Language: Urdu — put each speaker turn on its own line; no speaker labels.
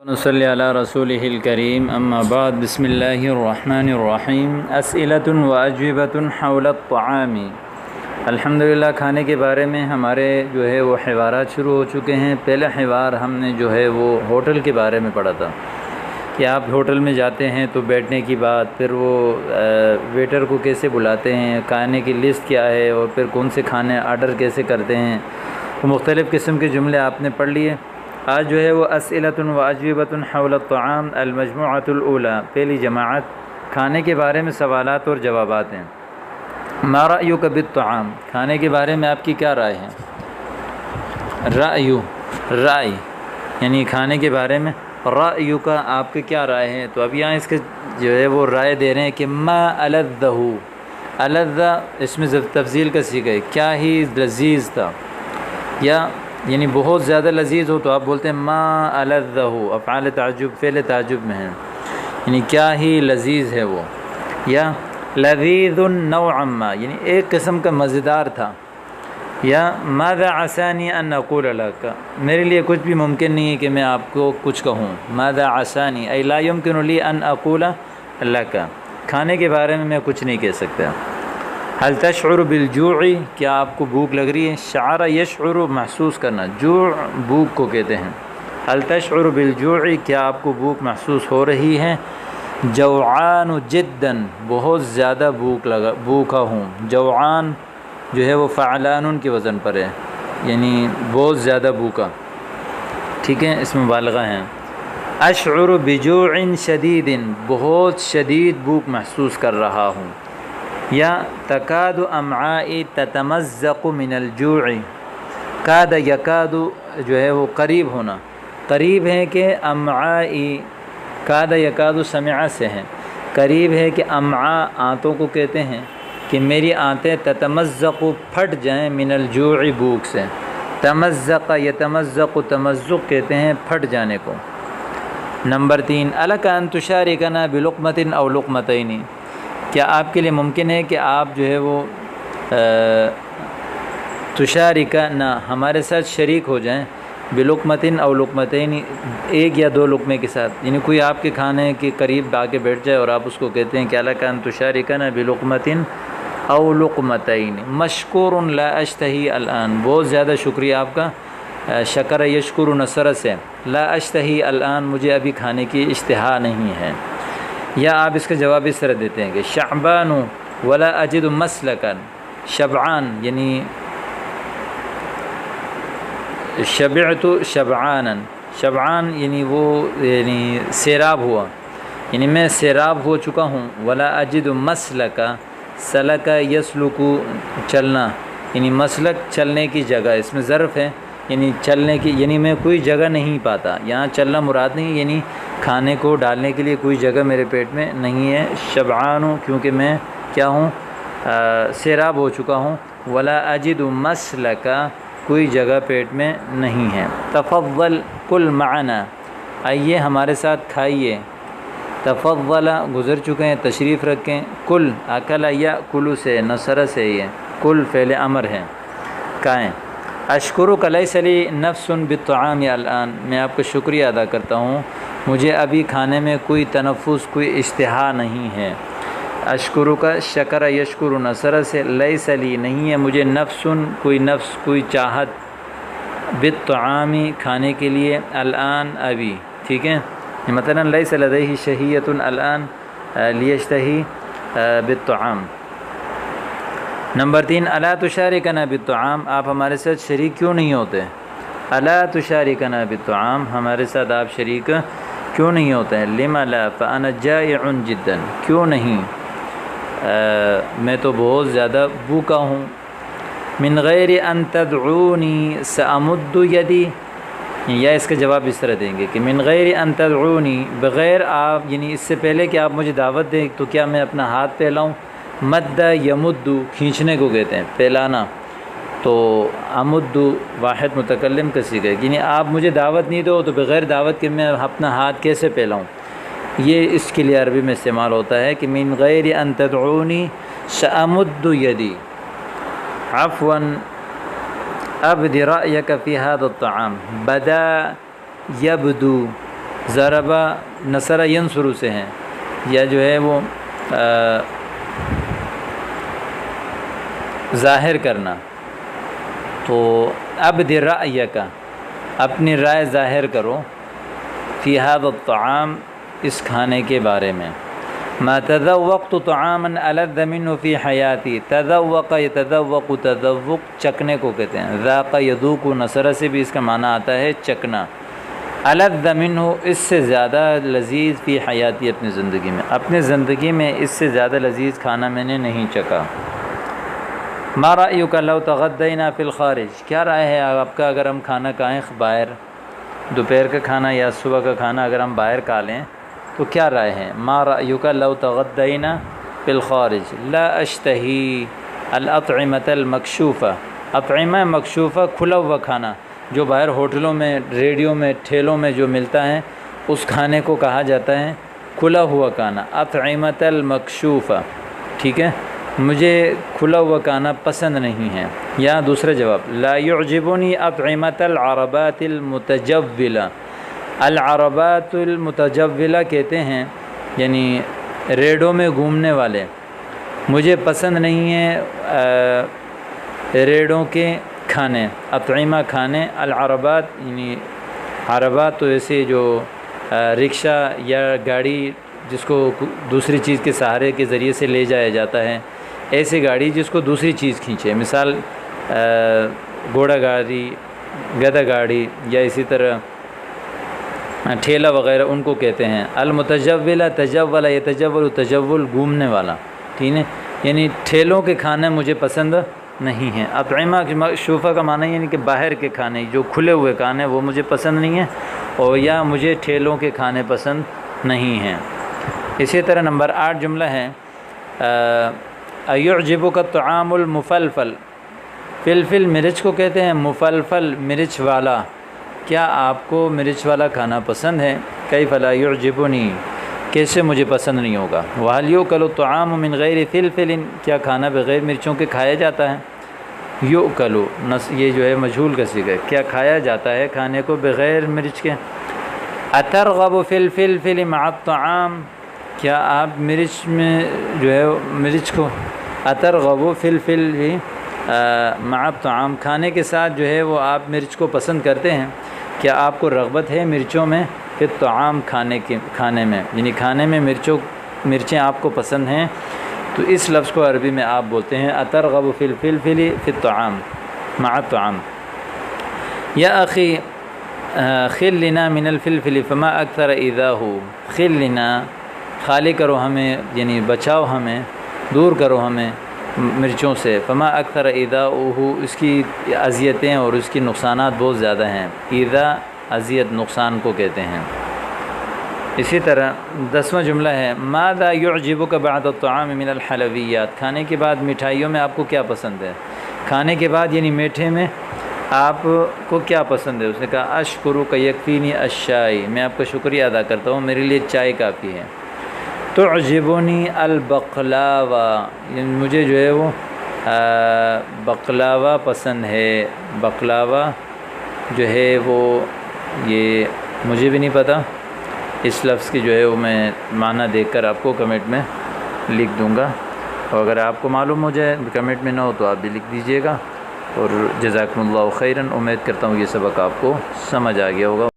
نصلی علی رسولہ الکریم اما بعد بسم اللہ الرحمن الرحیم اسئلۃ و اجوبۃ حول الطعام۔ الحمدللہ کھانے کے بارے میں ہمارے جو ہے وہ حوارات شروع ہو چکے ہیں۔ پہلا حوار ہم نے جو ہے وہ ہوٹل کے بارے میں پڑھا تھا کہ آپ ہوٹل میں جاتے ہیں تو بیٹھنے کی بات، پھر وہ ویٹر کو کیسے بلاتے ہیں، کھانے کی لسٹ کیا ہے، اور پھر کون سے کھانے آرڈر کیسے کرتے ہیں، وہ مختلف قسم کے جملے آپ نے پڑھ لیے۔ آج جو ہے وہ اسئلۃ و اجوبۃ حول الطعام المجموعۃ الاولی، پہلی جماعت کھانے کے بارے میں سوالات اور جوابات ہیں۔ ما رأیک بالطعام، کھانے کے بارے میں آپ کی کیا رائے ہے؟ رائے یعنی کھانے کے بارے میں رأیو کا آپ کی کیا رائے ہے؟ تو اب یہاں اس کے جو ہے وہ رائے دے رہے ہیں کہ ما الذہ، الذ اس میں تفضیل کا صیغہ ہے، کیا ہی لذیذ تھا، یا یعنی بہت زیادہ لذیذ ہو تو آپ بولتے ہیں ما الذہ، افعال تعجب فعل تعجب میں ہیں، یعنی کیا ہی لذیذ ہے وہ، یا لذیذ نوعا ما یعنی ایک قسم کا مزیدار تھا، یا ماذا عسانی ان اقول لک، میرے لیے کچھ بھی ممکن نہیں ہے کہ میں آپ کو کچھ کہوں، ماذا عسانی ای لا یمکن لی ان اقول لک، کھانے کے بارے میں کچھ نہیں کہہ سکتا۔ حل تشعر بالجوع، کیا آپ کو بھوک لگ رہی ہے؟ شعر یشعر محسوس کرنا، جوع بھوک کو کہتے ہیں۔ حل تشعر بالجوع، کیا آپ کو بھوک محسوس ہو رہی ہے؟ جوعان جدا، بہت زیادہ بھوکا ہوں، جوعان جو ہے وہ فعلان کے وزن پر ہے، یعنی بہت زیادہ بھوکا، ٹھیک ہے، اس میں مبالغہ ہیں۔ اشعر بجوع شدید، بہت شدید بھوک محسوس کر رہا ہوں، یا تکاد امعائی تتمزق من الجوع، کاد یکاد جو ہے وہ قریب ہونا، قریب ہے کہ امعائی، کاد یکاد سمع سے ہے، قریب ہے کہ امعاء آنتوں کو کہتے ہیں کہ میری آنتیں تتمزق پھٹ جائیں من الجوع بھوک سے، تمزق یتمزق تمزق کہتے ہیں پھٹ جانے کو۔ نمبر 3 الک ان تشارکنا بلقمۃ او لقمتین، کیا آپ کے لیے ممکن ہے کہ آپ جو ہے وہ تشارکنا ہمارے ساتھ شریک ہو جائیں بلقمۃ او لقمتین، ایک یا دو لقمے کے ساتھ، یعنی کوئی آپ کے کھانے کے قریب آ کے بیٹھ جائے اور آپ اس کو کہتے ہیں کہ الک ان تشارکنا بلقمۃ او لقمتین، مشکور لا اشتہی الان، بہت زیادہ شکریہ آپ کا، شکر یشکر نصر سے، لا اشتہی الان، مجھے ابھی کھانے کی اشتہا نہیں ہے۔ یا آپ اس کا جواب اس طرح دیتے ہیں کہ شعبان ولا اجد مسلکا، شبعان یعنی شبعت شبعانا، شبعان یعنی وہ یعنی سیراب ہوا، یعنی میں سیراب ہو چکا ہوں، ولا اجد مسلکا، سلک یسلک چلنا، یعنی مسلک چلنے کی جگہ، اس میں ظرف ہے، یعنی چلنے کی، یعنی میں کوئی جگہ نہیں پاتا، یہاں چلنا مراد نہیں، یعنی کھانے کو ڈالنے کے لیے کوئی جگہ میرے پیٹ میں نہیں ہے، شبعان ہوں کیونکہ میں کیا ہوں، سیراب ہو چکا ہوں، ولا اجد مسلکا، کوئی جگہ پیٹ میں نہیں ہے۔ تفضل کل معنا، آئیے ہمارے ساتھ کھائیے، تفضل گزر چکے ہیں، تشریف رکھیں، کل اکل یا کلو سے، نصر سے، یہ کل فعل امر ہے، کھائیں۔ اشکرک لیس لی نفس بالطعام الان، میں آپ کا شکریہ ادا کرتا ہوں، مجھے ابھی کھانے میں کوئی تنفس، کوئی اشتہا نہیں ہے۔ اشکرک شکر یشکر نصر سے، لیس لی نہیں ہے مجھے نفس، کوئی نفس، کوئی چاہت، بالطعام کھانے کے لیے، الان ابھی، ٹھیک ہے، مثلا لیس لدیہ شہیۃ الان لیشتہی بالطعام۔ نمبر 3 الا تشارکنا بالطعام، آپ ہمارے ساتھ شریک کیوں نہیں ہوتے؟ الا تشارکنا بالطعام، ہمارے ساتھ آپ شریک کیوں نہیں ہوتے ہیں؟ لما لا فانا جائع جدا، کیوں نہیں، میں تو بہت زیادہ بھوکا ہوں۔ من غیر ان تدعونی سامد یدی، یا اس کا جواب اس طرح دیں گے کہ من غیر ان تدعونی، بغیر آپ یعنی اس سے پہلے کہ آپ مجھے دعوت دیں تو کیا میں اپنا ہاتھ پھیلاؤں؟ مد یمد کھینچنے کو کہتے ہیں، پھیلانا، تو امد واحد متکلم کا صیغہ ہے، یعنی آپ مجھے دعوت نہیں دو تو بغیر دعوت کے میں اپنا ہاتھ کیسے پھیلاؤں، یہ اس کے لیے عربی میں استعمال ہوتا ہے کہ من غیر ان تدعونی سامد یدی، عفوا ابدی رأیک فی هذا الطعام، بدا یبدو ضربہ نصر ینصر سے ہیں، یا جو ہے وہ ظاہر کرنا۔ تو ابد رأیک، اپنی رائے ظاہر کرو، فی ھذا الطعام، اس کھانے کے بارے میں۔ ما تذوقت طعاما ألذ منه فی حیاتی، تذوق یتذوق، تذوق چکھنے کو کہتے ہیں، ذاق یذوق نصر سے بھی اس کا معنی آتا ہے چکھنا۔ ألذ منه، اس سے زیادہ لذیذ فی حیاتی، اپنی زندگی میں، اپنے زندگی میں اس سے زیادہ لذیذ کھانا میں نے نہیں چکھا۔ ما رأیک لو تغدینا فی الخارج، کیا رائے ہے آپ کا اگر ہم کھانا کھائیں باہر، دوپہر کا کھانا یا صبح کا کھانا اگر ہم باہر کھا لیں تو کیا رائے ہے؟ ما رأیک لو تغدینا فی الخارج لا اشتہی الاطعمة المکشوفہ، اطعمہ مکشوفہ، کھلا ہوا کھانا جو باہر ہوٹلوں میں، ریڈیو میں، ٹھیلوں میں جو ملتا ہے اس کھانے کو کہا جاتا ہے کھلا ہوا کھانا، اطعمة المکشوفہ، ٹھیک ہے، مجھے کھلا ہوا کھانا پسند نہیں ہے۔ یا دوسرا جواب، لا يعجبنی اطعمة العربات المتجولہ، العربات المتجولہ کہتے ہیں یعنی ریڈوں میں گھومنے والے، مجھے پسند نہیں ہے ریڑوں کے کھانے، اطعمہ کھانے، العربات یعنی عربات تو ایسے جو رکشہ یا گاڑی جس کو دوسری چیز کے سہارے کے ذریعے سے لے جایا جاتا ہے، ایسی گاڑی جس کو دوسری چیز کھینچے، مثال گھوڑا گاڑی، گدھا گاڑی، یا اسی طرح ٹھیلا وغیرہ، ان کو کہتے ہیں المتجولہ، تجولہ یتجول، تجول گھومنے والا، ٹھیک ہے، یعنی ٹھیلوں کے کھانے مجھے پسند نہیں ہیں۔ اطعمہ مکشوفہ کا معنی یعنی کہ باہر کے کھانے، جو کھلے ہوئے کھانے وہ مجھے پسند نہیں ہیں، اور یا مجھے ٹھیلوں کے کھانے پسند نہیں ہیں۔ اسی طرح نمبر 8 جملہ ہے ایعجبک الطعام المفلفل، فلفل مرچ کو کہتے ہیں، مفلفل مرچ والا، کیا آپ کو مرچ والا کھانا پسند ہے؟ کیف لا یعجبنی، کیسے مجھے پسند نہیں ہوگا؟ وہل یؤکل الطعام من غیر فلفل، کیا کھانا بغیر مرچوں کے کھایا جاتا ہے؟ یؤکل، یہ جو ہے مجہول کا صیغہ ہے، کیا کھایا جاتا ہے کھانے کو بغیر مرچ کے؟ اترغب فی الفلفل مع الطعام، کیا آپ مرچ میں جو ہے مرچ کو، اترغب فی الفلفل مع الطعام، کھانے کے ساتھ جو ہے وہ آپ مرچ کو پسند کرتے ہیں؟ کیا آپ کو رغبت ہے مرچوں میں؟ پھر طعام کھانے میں، یعنی کھانے میں مرچیں آپ کو پسند ہیں، تو اس لفظ کو عربی میں آپ بولتے ہیں اترغب فی الفلفل فی الطعام مع الطعام۔ یا اخی خل لنا من الفلفل فما اکثر ایذاہ، خل لنا، خالی کرو ہمیں، یعنی بچاؤ ہمیں، دور کرو ہمیں مرچوں سے، فما اکثر ایذاؤہ، اس کی اذیتیں اور اس کی نقصانات بہت زیادہ ہیں، ایذا اذیت نقصان کو کہتے ہیں۔ اسی طرح 10واں جملہ ہے ماذا یعجبک بعد الطعام من الحلویات، کھانے کے بعد مٹھائیوں میں آپ کو کیا پسند ہے؟ کھانے کے بعد یعنی میٹھے میں آپ کو کیا پسند ہے؟ اس نے کہا اشکرک یکفینی الشائی، میں آپ کا شکریہ ادا کرتا ہوں، میرے لیے چائے کافی ہے۔ تعجبنی البقلاوہ، یعنی مجھے جو ہے وہ بقلاوہ پسند ہے، بقلاوہ جو ہے وہ، یہ مجھے بھی نہیں پتہ، اس لفظ کی جو ہے وہ میں معنی دیکھ کر آپ کو کمنٹ میں لکھ دوں گا، اور اگر آپ کو معلوم ہو جائے کمنٹ میں نہ ہو تو آپ بھی لکھ دیجیے گا، اور جزاکم اللہ خیراً، امید کرتا ہوں یہ سبق آپ کو سمجھ آ گیا ہوگا۔